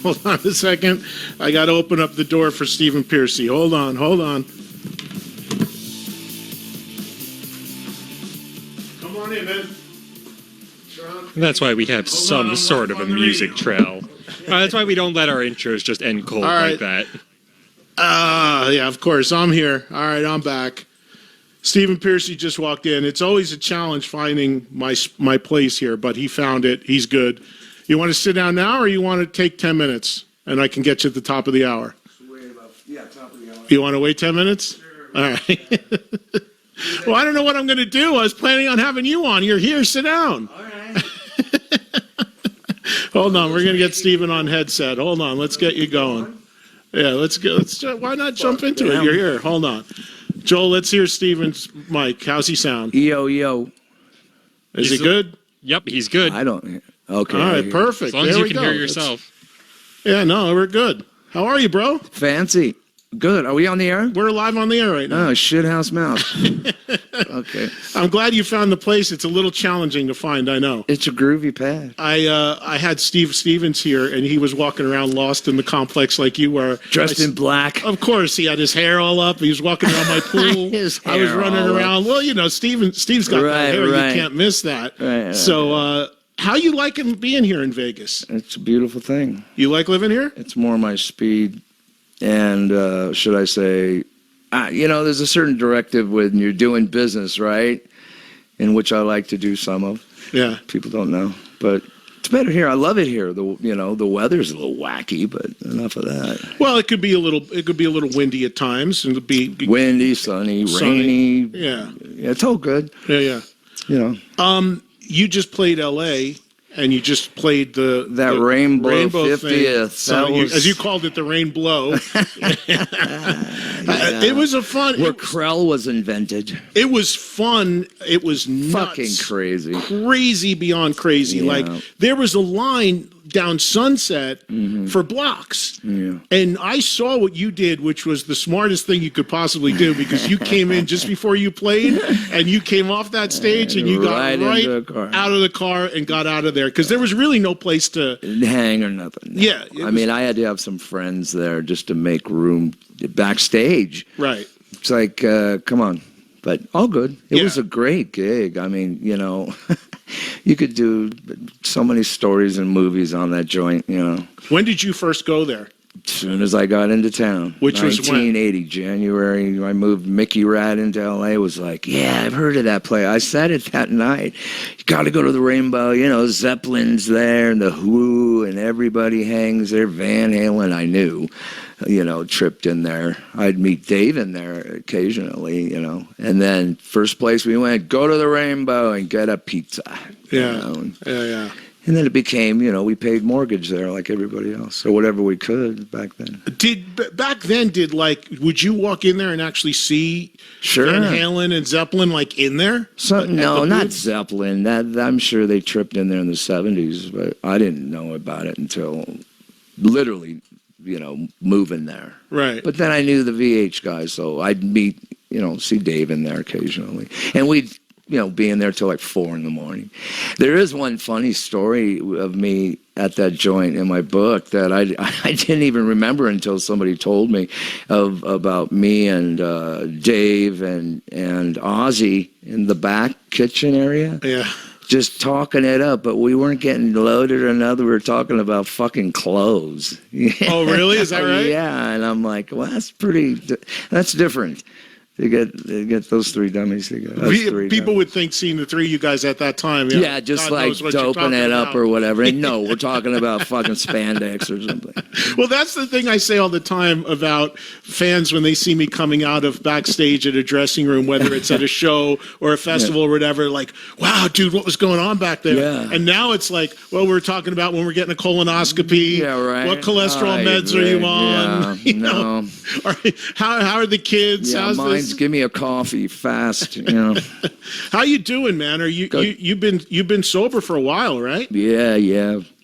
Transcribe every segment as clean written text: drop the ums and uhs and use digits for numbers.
Hold on a second. I got to open up the door for Stephen Pearcy. Hold on. Come on in, man. That's why we have some sort of a music trail. That's why we don't let our intros just end cold like that. Yeah, of course. I'm here. All right, I'm back. Stephen Pearcy just walked in. It's always a challenge finding my place here, but he found it. He's good. You want to sit down now, or you want to take 10 minutes, and I can get you at the top of the hour? Top of the hour. You want to wait 10 minutes? Sure. All right. Well, I don't know what I'm going to do. I was planning on having you on. You're here. Sit down. All right. Hold on. We're going to get Stephen on headset. Hold on. Let's get you going. Yeah, let's go. Why not jump into it? You're here. Hold on. Joel, let's hear Stephen's mic. How's he sound? Yo. Is he good? Yep, he's good. I don't. Okay. All right, perfect. As long as you can hear yourself. Yeah, no, we're good. How are you, bro? Fancy. Good. Are we on the air? We're live on the air right now. Oh, shithouse mouse. Okay. I'm glad you found the place. It's a little challenging to find, I know. It's a groovy pad. I had Steve Stevens here, and he was walking around lost in the complex like you were. Dressed in black. Of course, he had his hair all up. He was walking around my pool. I was running around. Well, you know, Steve's got that hair. Right. You can't miss that. Right. So, how you liking being here in Vegas? It's a beautiful thing. You like living here? It's more my speed. And should I say, there's a certain directive when you're doing business, right? In which I like to do some of. Yeah. People don't know, but it's better here. I love it here. The weather's a little wacky, but enough of that. Well, it could be a little windy at times, and it'd be windy, sunny, rainy. Yeah. It's all good. Yeah. You know. You just played L.A. and you just played the Rainbow 50th. So as you called it, the Rainbow. It was a fun. Where Krell was invented. It was fun. It was nuts. Fucking crazy. Crazy beyond crazy. Yeah. Like, there was a line down Sunset for blocks. Yeah. And I saw what you did, which was the smartest thing you could possibly do, because you came in just before you played, and you came off that stage, and you got right out of the car and got out of there, because there was really no place to hang or nothing. No. Yeah. I mean, I had to have some friends there just to make room backstage. Right. It's like, come on. But all good. It was a great gig. I mean, you could do so many stories and movies on that joint, When did you first go there? As soon as I got into town. Which was 1980, January. I moved Mickey Ratt into L.A. Was like, yeah, I've heard of that play. I said it that night. You got to go to the Rainbow. Zeppelin's there and the Who and everybody hangs there. Van Halen, I knew. Tripped in there. I'd meet Dave in there occasionally, And then first place we went, go to the Rainbow and get a pizza. Yeah. Yeah. And then it became, we paid mortgage there like everybody else, or whatever we could back then. Would you walk in there and actually see Van Halen and Zeppelin in there? No, not Zeppelin. That I'm sure they tripped in there in the 70s, but I didn't know about it until literally, moving there. Right. But then I knew the VH guys, so I'd meet, see Dave in there occasionally. And we'd, be in there till like 4 a.m. There is one funny story of me at that joint in my book that I didn't even remember until somebody told me about me and Dave and Ozzy in the back kitchen area. Yeah. Just talking it up, but we weren't getting loaded or nothing. We were talking about fucking clothes. Oh, really? Is that right? Yeah, and I'm like, well, that's different. You get those three dummies together. People would think seeing the three of you guys at that time. Yeah, just God like doping it up or whatever. And no, we're talking about fucking spandex or something. Well, that's the thing I say all the time about fans when they see me coming out of backstage at a dressing room, whether it's at a show or a festival or whatever, like, wow, dude, what was going on back there? Yeah. And now it's like, well, we're talking about when we're getting a colonoscopy. Yeah, right. What cholesterol meds are you on? Yeah, no. How are the kids? Yeah, How's mine's give me a coffee fast, How you doing, man? Are you've been sober for a while, right? Yeah.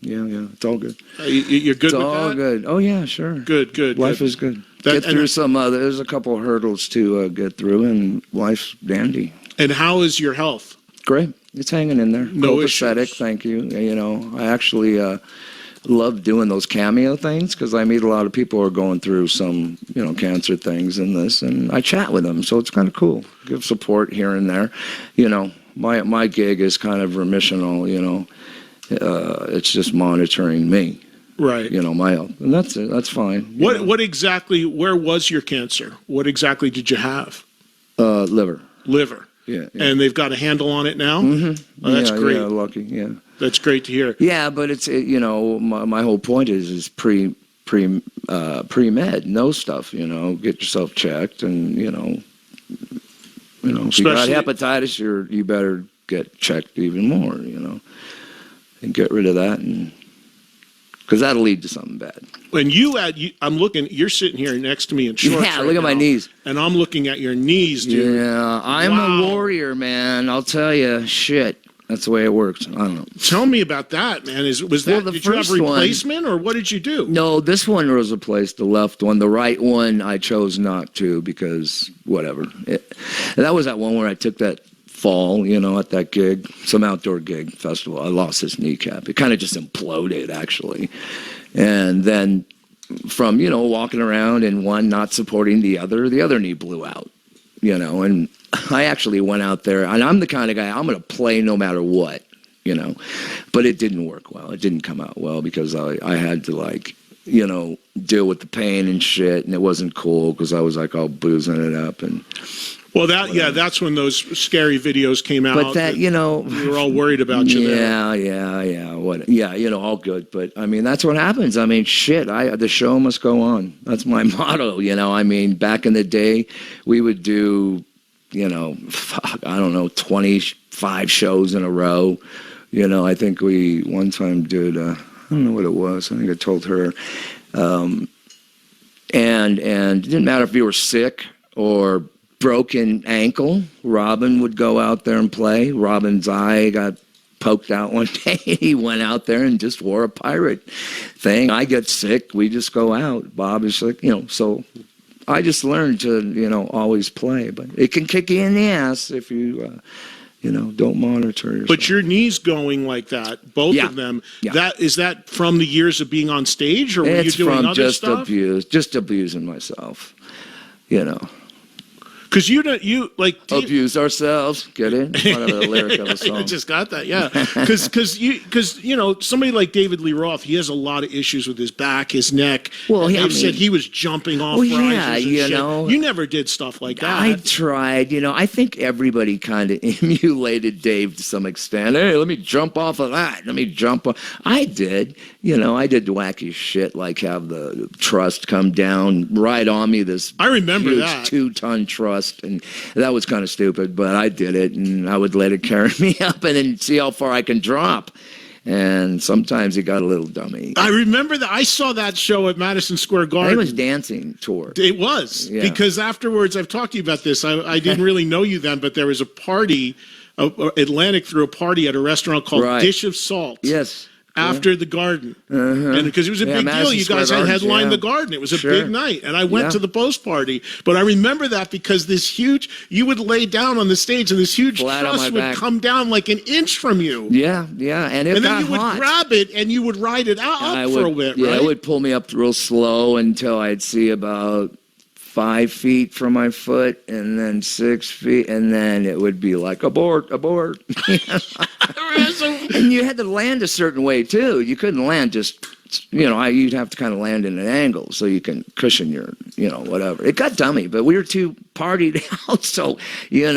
It's all good. You're good. It's with all that? good. Oh yeah, sure. Good. Life is good. Get through some. There's a couple of hurdles to get through, and life's dandy. And how is your health? Great. It's hanging in there. No Copacetic, issues. thank you. I actually love doing those cameo things because I meet a lot of people who are going through some, cancer things in this, and I chat with them, so it's kind of cool. Give support here and there. My gig is kind of remissional. It's just monitoring me. Right. My health, and that's it. That's fine. What exactly? Where was your cancer? What exactly did you have? Liver. Liver. Yeah. And they've got a handle on it now. Mm-hmm. Oh, that's great. Yeah, lucky. Yeah. That's great to hear. Yeah, but it's my whole point is pre-med, know stuff. Get yourself checked, and if you got hepatitis, you better get checked even more. And get rid of that, and because that'll lead to something bad. When I'm looking, you're sitting here next to me in shorts. Yeah, look at my knees. And I'm looking at your knees, dude. Yeah, I'm a warrior, man. I'll tell you, shit. That's the way it works. I don't know. Tell me about that, man. Did you have replacement, or what did you do? No, this one was replaced, the left one. The right one, I chose not to because whatever. That was that one where I took that fall, at that gig, some outdoor gig festival. I lost this kneecap. It kind of just imploded, actually. And then from, walking around and one not supporting the other knee blew out, and I actually went out there, and I'm the kind of guy, I'm going to play no matter what, but it didn't work well. It didn't come out well because I had to deal with the pain and shit, and it wasn't cool because I was all boozing it up and... Well, that's when those scary videos came out. But that, we were all worried about you. Yeah, all good. But I mean, that's what happens. I mean, shit, the show must go on. That's my motto. I mean, back in the day, we would do, 25 shows in a row. I think we one time did, I don't know what it was. I think I told her. And it didn't matter if you were sick or broken ankle, Robin would go out there and play. Robin's eye got poked out one day. He went out there and just wore a pirate thing. I get sick, we just go out. Bob is like, so I just learned to, always play. But it can kick you in the ass if you, don't monitor yourself. But your knees going like that, both of them, is that from the years of being on stage, or were you doing other stuff? Just abusing myself, Because abuse ourselves. Get it? One of the lyric of a song. I just got that. Yeah, because somebody like David Lee Roth, he has a lot of issues with his back, his neck. Well, he said he was jumping off rises and shit. You never did stuff like that. I tried. I think everybody kind of emulated Dave to some extent. Hey, let me jump off of that. Let me jump off. I did. I did wacky shit like have the trust come down right on me. I remember huge that 2-ton trust. And that was kind of stupid, but I did it, and I would let it carry me up and then see how far I can drop. And sometimes it got a little dummy. I remember that. I saw that show at Madison Square Garden. It was dancing tour. It was, because afterwards, I've talked to you about this. I didn't really know you then, but there was a party, Atlantic threw a party at a restaurant called Dish of Salt. Yes. After the Garden, and because it was a big deal, you guys had headlined the Garden. It was a big night, and I went to the post party. But I remember that because you would lay down on the stage, and this huge truss would come down like an inch from you. Yeah, and then you would grab it and you would ride it up for a bit. Yeah, it would pull me up real slow until I'd see about 5 feet from my foot, and then 6 feet, and then it would be like abort. And you had to land a certain way too. You couldn't land just, you'd have to kind of land in an angle so you can cushion your, whatever. It got dummy, but we were too partied out, so you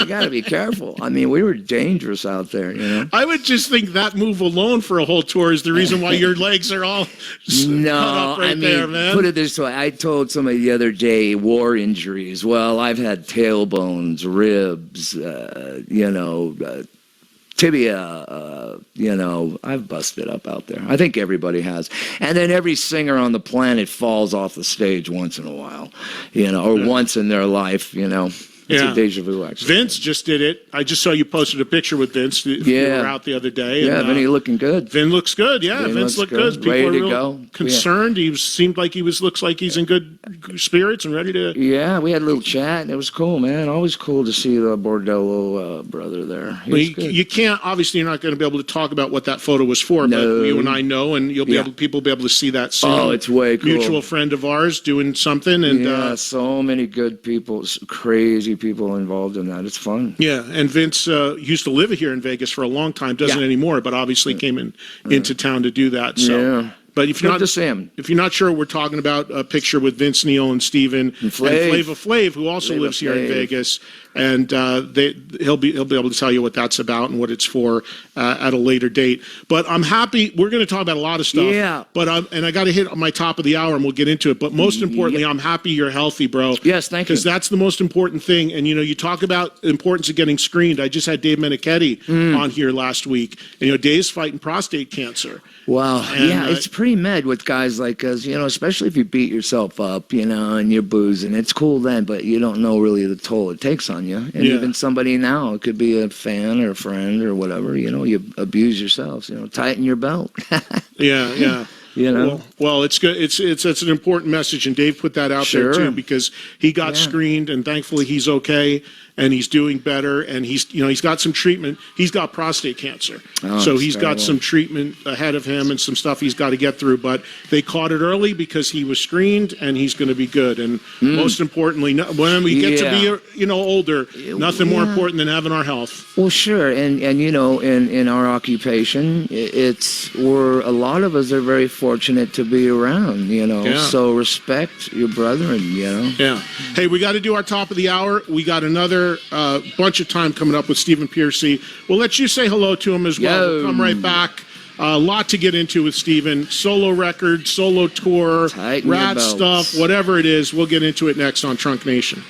got to be careful. I mean, we were dangerous out there. I would just think that move alone for a whole tour is the reason why your legs are all cut up there, man. Put it this way: I told somebody the other day, war injuries. Well, I've had tailbones, ribs, tibia, I've busted up out there. I think everybody has. And then every singer on the planet falls off the stage once in a while, or once in their life, It's Yeah. a deja vu, actually. Vince just did it. I just saw you posted a picture with Vince. You Yeah. were out the other day. Yeah, and, Vinny looking good. Vin looks good. Yeah, Vin Vince looks looked good. good. People Ready are to real go. concerned. He seemed like he looks like he's in good spirits and ready to. Yeah, we had a little chat, and it was cool, man. Always cool to see the Bordello brother there. He was good. You can't. Obviously, you're not going to be able to talk about what that photo was for. No. But you and I know, and you'll be Yeah. people will be able to see that soon. Oh, it's way cool. Mutual friend of ours doing something, and Yeah, so many good people, crazy people involved in that. It's fun. yeah, and Vince used to live here in Vegas for a long time. Doesn't Yeah. anymore, but obviously came into town to do that. So. Yeah. But if you're Good not to see him. If you're not sure, we're talking about a picture with Vince Neil and Steven and Flava Flav, who also Flava lives here in Flav. Vegas, and he'll be able to tell you what that's about and what it's for at a later date. But I'm happy. We're going to talk about a lot of stuff. Yeah. But I got to hit on my top of the hour, and we'll get into it. But most importantly, I'm happy you're healthy, bro. Yes, thank you. Because that's the most important thing. And you talk about the importance of getting screened. I just had Dave Menichetti on here last week, and Dave's fighting prostate cancer. Wow. And, Yeah, it's pretty med with guys like us, especially if you beat yourself up, and you're boozing. It's cool then, but you don't know really the toll it takes on you. And Yeah. even somebody now, it could be a fan or a friend or whatever, you abuse yourself, tighten your belt. Yeah. Well, it's good. It's an important message, and Dave put that out there Sure. too, because he got screened, and thankfully he's okay, and he's doing better, and he's got some treatment. He's got prostate cancer, so it's he's got terrible. some treatment ahead of him and some stuff he's got to get through. But they caught it early because he was screened, and he's going to be good. And most importantly, when we get to be older, nothing more important than having our health. Well, sure, and in our occupation, a lot of us are very fortunate to be around, So respect your brethren, Yeah. Hey, we got to do our top of the hour. We got another bunch of time coming up with Stephen Pearcy. We'll let you say hello to him as well. Yo. We'll come right back. A lot to get into with Stephen. Solo record, solo tour, Tighten your Ratt belts. stuff, whatever it is. We'll get into it next on Trunk Nation.